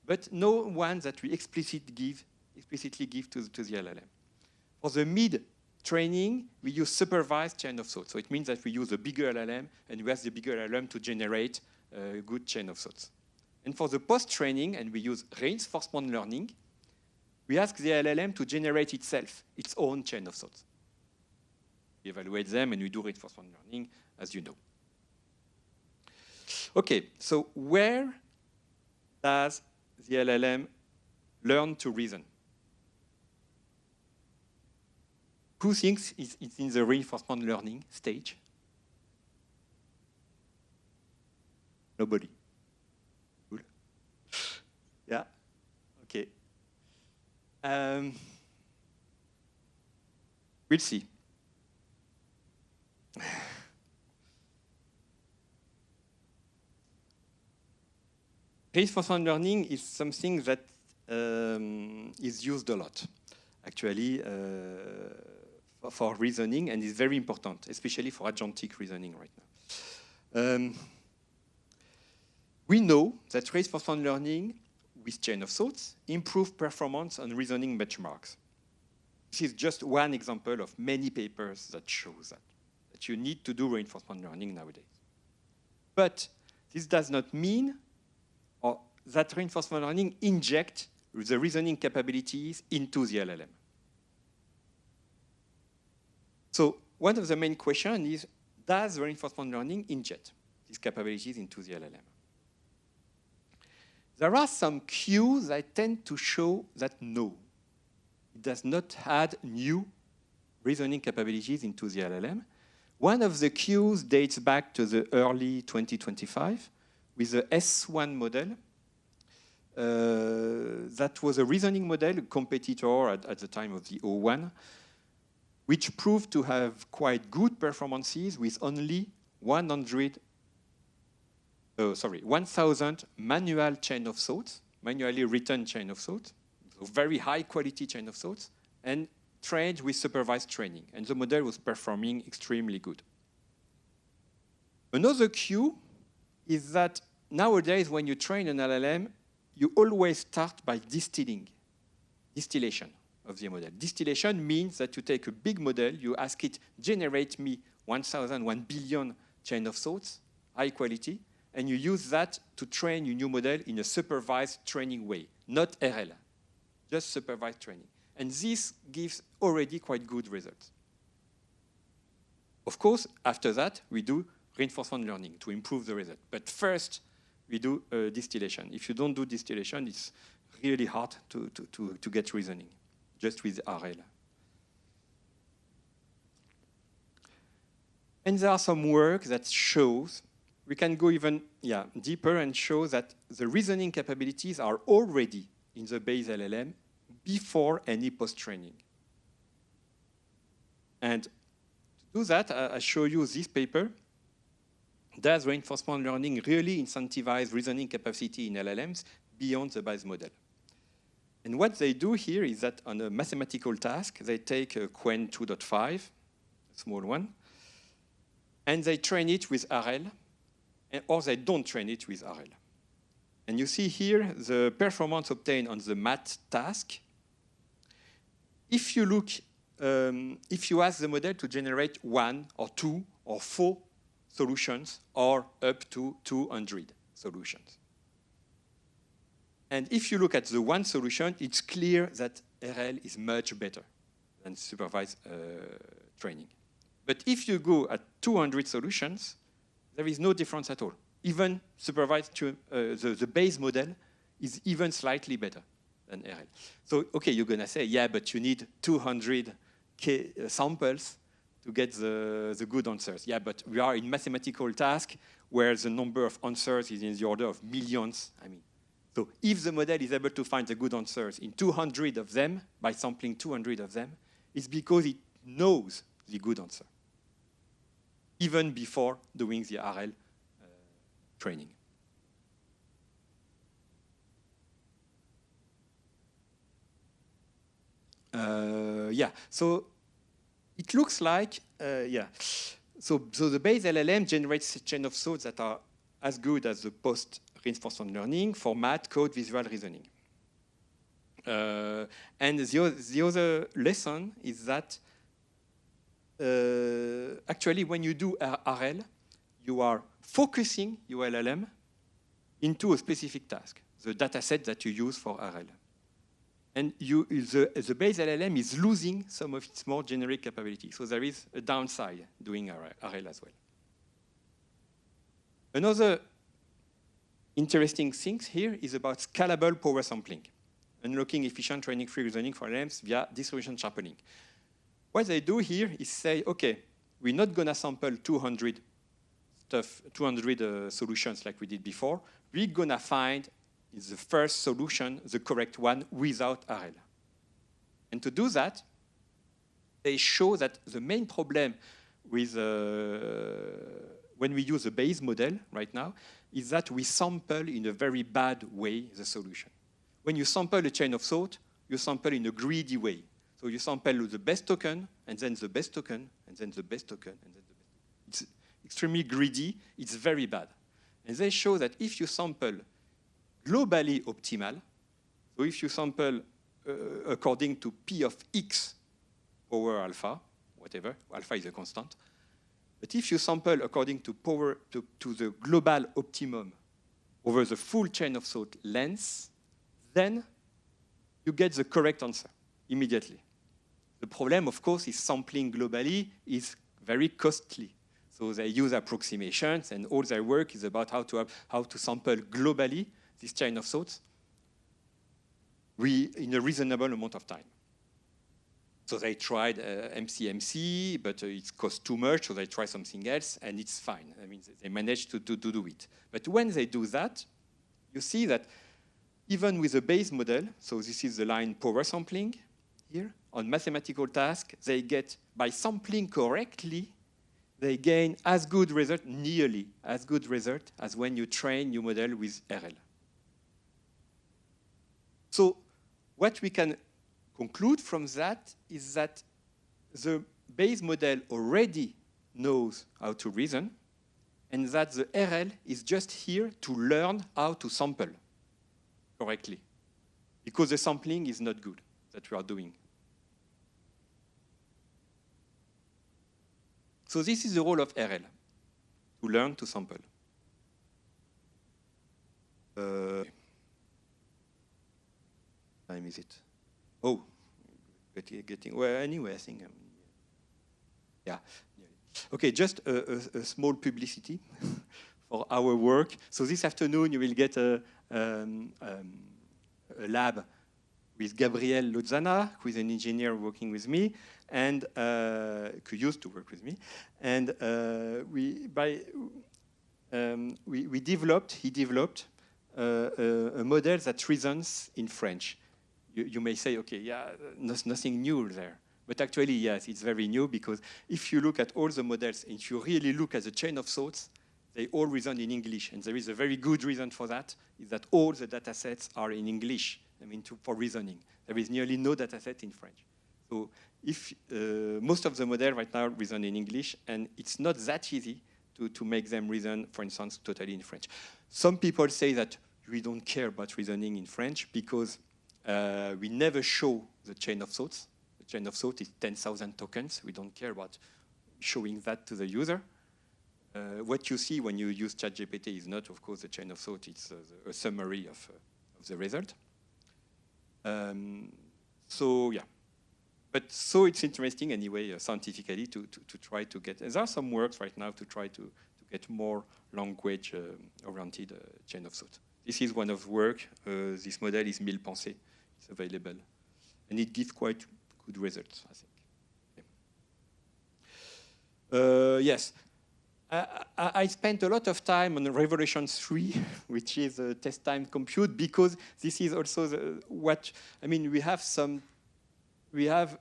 but no one that we explicitly give to the LLM. For the mid-training, we use supervised chain of thoughts. So it means that we use a bigger LLM, and we ask the bigger LLM to generate a good chain of thoughts. And for the post-training, and we use reinforcement learning, we ask the LLM to generate itself, its own chain of thoughts. We evaluate them, and we do reinforcement learning, as you know. Okay, so where does the LLM learn to reason? Who thinks it's in the reinforcement learning stage? Nobody. Good. Yeah. Okay. We'll see. Reinforcement learning is something that is used a lot, actually, for reasoning, and is very important, especially for agentic reasoning right now. We know that reinforcement learning with chain of thoughts improves performance on reasoning benchmarks. This is just one example of many papers that show that you need to do reinforcement learning nowadays. But this does not mean that reinforcement learning injects the reasoning capabilities into the LLM. So one of the main questions is, does reinforcement learning inject these capabilities into the LLM? There are some cues that tend to show that no, it does not add new reasoning capabilities into the LLM. One of the cues dates back to the early 2025 with the S1 model. That was a reasoning model, a competitor at the time of the O1, which proved to have quite good performances with only 1,000 manual chain of thoughts, manually written chain of thoughts, so very high quality chain of thoughts, and trained with supervised training. And the model was performing extremely good. Another cue is that nowadays when you train an LLM, you always start by distillation of the model. Distillation means that you take a big model, you ask it, generate me 1 billion chain of thoughts, high quality, and you use that to train your new model in a supervised training way, not RL, just supervised training. And this gives already quite good results. Of course, after that, we do reinforcement learning to improve the result. But first, we do distillation. If you don't do distillation, it's really hard to get reasoning, just with RL. And there are some work that shows, we can go even deeper and show that the reasoning capabilities are already in the base LLM before any post-training. And to do that, I show you this paper. Does reinforcement learning really incentivize reasoning capacity in LLMs beyond the base model? And what they do here is that on a mathematical task, they take a Qwen 2.5, a small one, and they train it with RL, or they don't train it with RL. And you see here the performance obtained on the math task. If you look, if you ask the model to generate 1 or 2 or 4 solutions, or up to 200 solutions. And if you look at the one solution, it's clear that RL is much better than supervised training. But if you go at 200 solutions, there is no difference at all. Even supervised, the base model is even slightly better than RL. So, okay, you're going to say, yeah, but you need 200 samples to get the good answers. Yeah, but we are in mathematical task where the number of answers is in the order of millions. I mean, so if the model is able to find the good answers in 200 of them, by sampling 200 of them, it's because it knows the good answer, even before doing the RL training. Yeah, so it looks like, so the base LLM generates a chain of thoughts that are as good as the post-reinforcement learning for math, code, visual reasoning. And the other lesson is that actually when you do RL, you are focusing your LLM into a specific task, the data set that you use for RL. And the base LLM is losing some of its more generic capability. So there is a downside doing RL as well. Another interesting thing here is about scalable power sampling, unlocking efficient training-free reasoning for LLMs via distribution sharpening. What they do here is say, okay, we're not going to sample 200 solutions like we did before. We're going to find in the first solution the correct one without RL. And to do that, they show that the main problem with when we use a base model right now is that we sample in a very bad way the solution. When you sample a chain of thought, you sample in a greedy way. So you sample the best token, and then the best token, and then the best token, and then the best token. It's extremely greedy. It's very bad. And they show that if you sample globally optimal, so if you sample according to P of X power alpha, whatever, alpha is a constant, but if you sample according to power to the global optimum over the full chain of thought length, then you get the correct answer immediately. The problem, of course, is sampling globally is very costly. So they use approximations, and all their work is about how to sample globally this chain of thoughts in a reasonable amount of time. So they tried MCMC, but it cost too much, so they try something else, and it's fine. I mean, they managed to do it. But when they do that, you see that even with a base model, so this is the line power sampling here, on mathematical task, they get, by sampling correctly, they gain as good result, nearly as good result as when you train your model with RL. So what we can conclude from that is that the base model already knows how to reason, and that the RL is just here to learn how to sample correctly, because the sampling is not good that we are doing. So this is the role of RL, to learn to sample. Time is it? Oh, getting well. Anyway, I think. Yeah. Okay, just a small publicity for our work. So this afternoon you will get a lab with Gabriel Lozana, who is an engineer working with me, and who used to work with me. And he developed a model that reasons in French. You may say, okay, yeah, nothing new there. But actually, yes, it's very new, because if you look at all the models, and if you really look at the chain of thoughts, they all reason in English. And there is a very good reason for that, is that all the data sets are in English, for reasoning. There is nearly no data set in French. So if most of the models right now reason in English, and it's not that easy to make them reason, for instance, totally in French. Some people say that we don't care about reasoning in French because we never show the chain of thoughts. The chain of thought is 10,000 tokens. We don't care about showing that to the user. What you see when you use ChatGPT is not, of course, the chain of thought. It's a summary of the result. So yeah, but so it's interesting anyway, scientifically, to try to get. There are some works right now to try to get more language-oriented chain of thought. This is one of the work. This model is 1000 pensées. It's available, and it gives quite good results, I think. Yeah. Yes. I spent a lot of time on Revolution 3, which is a test time compute, because this is also we have some, we have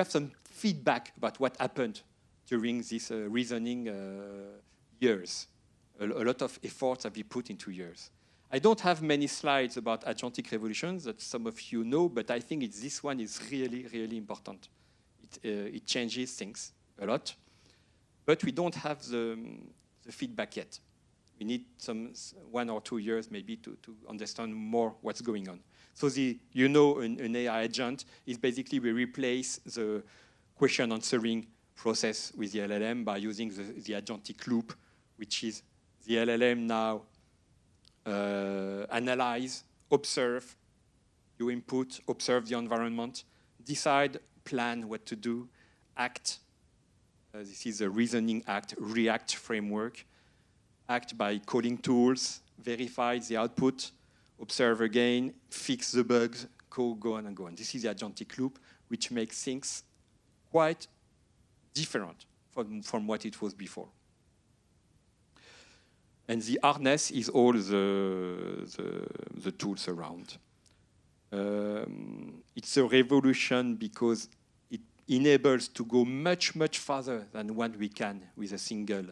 some feedback about what happened during this reasoning years. A lot of efforts have been put into years. I don't have many slides about agentic revolutions that some of you know, but I think this one is really, really important. It changes things a lot. But we don't have the feedback yet. We need 1 or 2 years maybe to understand more what's going on. So an AI agent is basically we replace the question answering process with the LLM by using the agentic loop, which is the LLM now analyze, observe, you input, observe the environment, decide, plan what to do, act. This is a reasoning act, react framework. Act by calling tools, verify the output, observe again, fix the bugs, go on and go on. This is the agentic loop, which makes things quite different from what it was before. And the harness is all the tools around. It's a revolution because enables to go much, much farther than what we can with a single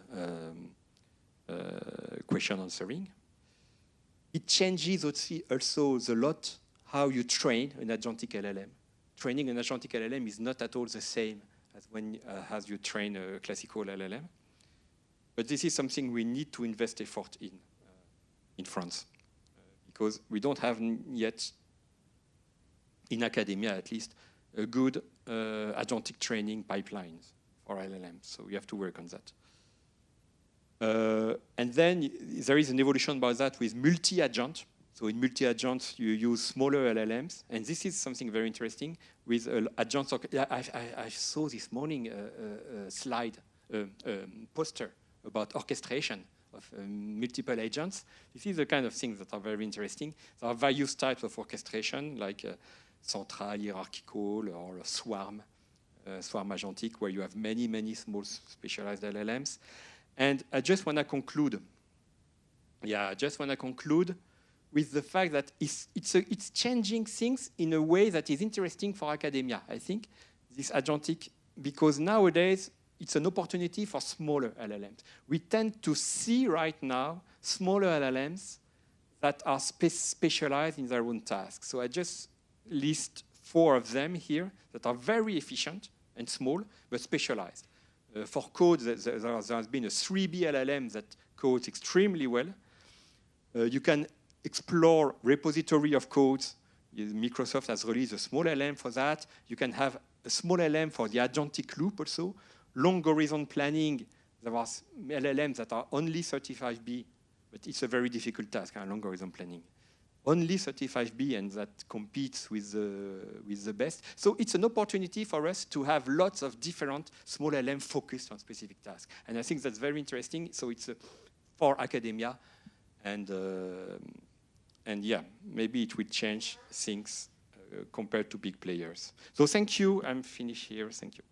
question answering. It changes also a lot how you train an agentic LLM. Training an agentic LLM is not at all the same as you train a classical LLM. But this is something we need to invest effort in France, because we don't have yet, in academia at least, a good agentic training pipelines for LLMs, so we have to work on that. And then there is an evolution about that with multi-agent. So in multi-agent, you use smaller LLMs, and this is something very interesting with agents. I saw this morning a slide, poster about orchestration of multiple agents. This is the kind of things that are very interesting. There are various types of orchestration, like central, hierarchical, or swarm agentic, where you have many, many small specialized LLMs. And I just want to conclude. Yeah, I just want to conclude with the fact that it's changing things in a way that is interesting for academia, I think, this agentic, because nowadays it's an opportunity for smaller LLMs. We tend to see right now smaller LLMs that are specialized in their own tasks. So I just list 4 of them here that are very efficient and small, but specialized. For code, there has been a 3B LLM that codes extremely well. You can explore repository of codes. Microsoft has released a small LLM for that. You can have a small LLM for the agentic loop also. Long horizon planning, there are LLMs that are only 35B, but it's a very difficult task, long horizon planning. only 35B, and that competes with the best. So it's an opportunity for us to have lots of different small LLM focused on specific tasks. And I think that's very interesting. So it's for academia, and yeah, maybe it will change things compared to big players. So thank you. I'm finished here. Thank you.